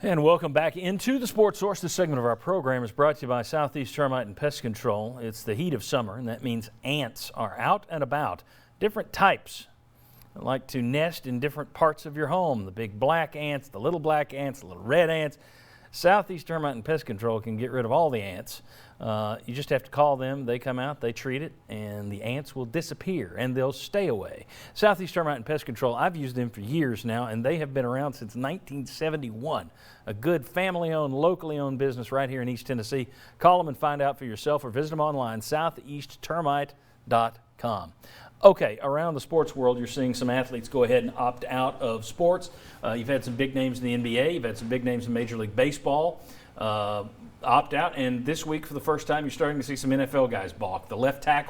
And welcome back into the Sports Source. This segment of our program is brought to you by Southeast Termite and Pest Control. It's the heat of summer, and that means ants are out and about. Different types that like to nest in different parts of your home. The big black ants, the little black ants, the little red ants. Southeast Termite and Pest Control can get rid of all the ants. You just have to call them. They come out, they treat it, and the ants will disappear, and they'll stay away. Southeast Termite and Pest Control, I've used them for years now, and they have been around since 1971. A good family-owned, locally owned business right here in East Tennessee. Call them and find out for yourself or visit them online, southeasttermite.com. Okay, around the sports world, you're seeing some athletes go ahead and opt out of sports. You've had some big names in the NBA. You've had some big names in Major League Baseball opt out. And this week, for the first time, you're starting to see some NFL guys balk. The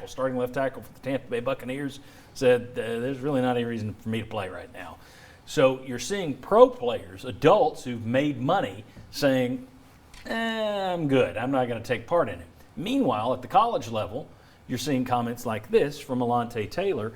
starting left tackle for the Tampa Bay Buccaneers said, there's really not any reason for me to play right now. So you're seeing pro players, adults who've made money, saying, I'm good. I'm not going to take part in it. Meanwhile, at the college level, you're seeing comments like this from Alontae Taylor,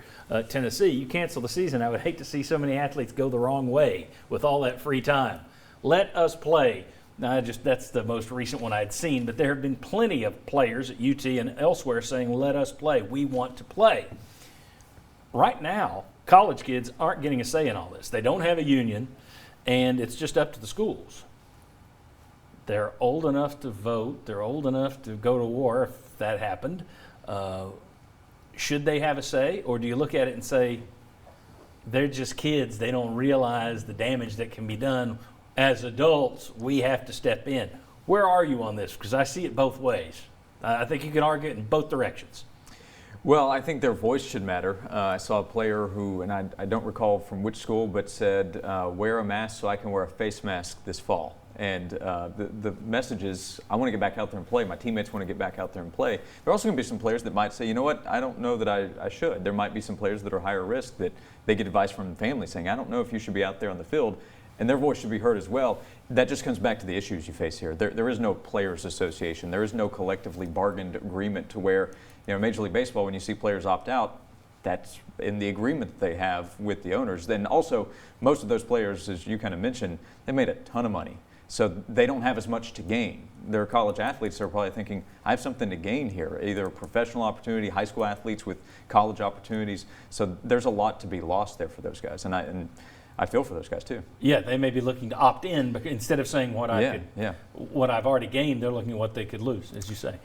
Tennessee. You cancel the season. I would hate to see so many athletes go the wrong way with all that free time. Let us play. Now, that's the most recent one I'd seen, but there have been plenty of players at UT and elsewhere saying, let us play. We want to play. Right now, college kids aren't getting a say in all this. They don't have a union, and it's just up to the schools. They're old enough to vote. They're old enough to go to war if that happened. Should they have a say, or do you look at it and say, they're just kids, they don't realize the damage that can be done? As adults, we have to step in. Where are you on this? Because I see it both ways. I think you can argue it in both directions. Well, I think their voice should matter. I saw a player who, and I don't recall from which school, but said, wear a mask so I can wear a face mask this fall. And the message is, I want to get back out there and play. My teammates want to get back out there and play. There are also going to be some players that might say, you know what, I don't know that I should. There might be some players that are higher risk that they get advice from the family saying, I don't know if you should be out there on the field. And their voice should be heard as well. That just comes back to the issues you face here. There is no players association. There is no collectively bargained agreement to where, Major League Baseball, when you see players opt out, that's in the agreement that they have with the owners. Then also, most of those players, as you kind of mentioned, they made a ton of money. So they don't have as much to gain. They're college athletes. They're probably thinking, I have something to gain here, either a professional opportunity, high school athletes with college opportunities. So there's a lot to be lost there for those guys. And I feel for those guys too. Yeah, they may be looking to opt in, but instead of saying what I've already gained, they're looking at what they could lose, as you say.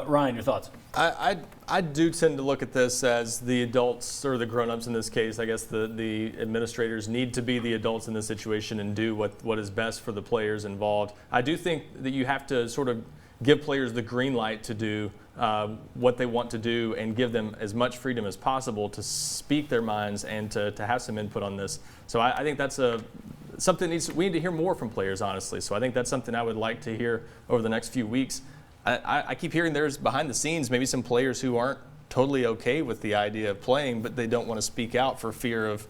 Ryan, your thoughts? I do tend to look at this as the adults, or the grown-ups in this case. I guess the administrators need to be the adults in this situation and do what is best for the players involved. I do think that you have to sort of give players the green light to do what they want to do and give them as much freedom as possible to speak their minds and to have some input on this. So I think that's something we need to hear more from players, honestly. So I think that's something I would like to hear over the next few weeks. I keep hearing there's behind the scenes maybe some players who aren't totally okay with the idea of playing, but they don't want to speak out for fear of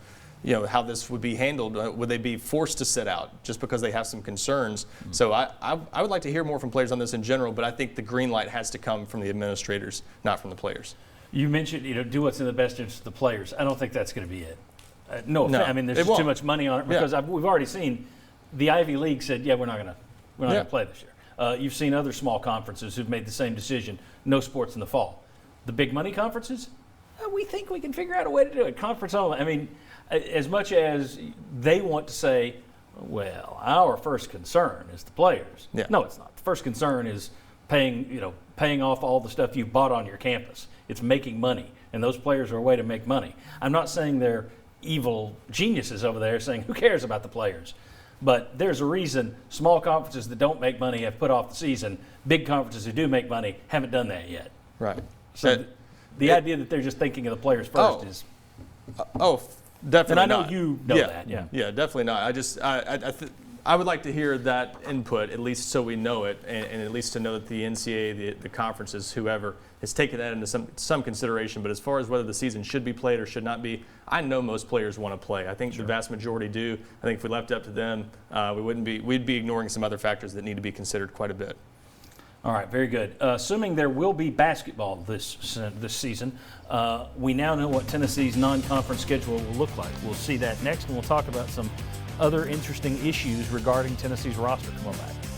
how this would be handled. Would they be forced to sit out just because they have some concerns? Mm-hmm. So I would like to hear more from players on this in general, but I think the green light has to come from the administrators, not from the players. You mentioned, do what's in the best interest of the players. I don't think that's going to be it. No, I mean, there's just too much money on it because we've already seen the Ivy League said, we're not going to play this year. You've seen other small conferences who've made the same decision, no sports in the fall. The big money conferences, we think we can figure out a way to do it. Conference only. I mean, as much as they want to say, well, our first concern is the players. Yeah. No, it's not. The first concern is paying off all the stuff you bought on your campus. It's making money, and those players are a way to make money. I'm not saying they're evil geniuses over there saying, who cares about the players? But there's a reason small conferences that don't make money have put off the season. Big conferences who do make money haven't done that yet. Right. So the idea that they're just thinking of the players first is... definitely. And I know not. You know that. Yeah, definitely not. I would like to hear that input, at least so we know it, and at least to know that the NCAA, the conferences, whoever, has taken that into some consideration. But as far as whether the season should be played or should not be, I know most players want to play. I think the vast majority do. I think if we left it up to them, we'd be ignoring some other factors that need to be considered quite a bit. All right, very good. Assuming there will be basketball this season, we now know what Tennessee's non-conference schedule will look like. We'll see that next, and we'll talk about some other interesting issues regarding Tennessee's roster. Come on back.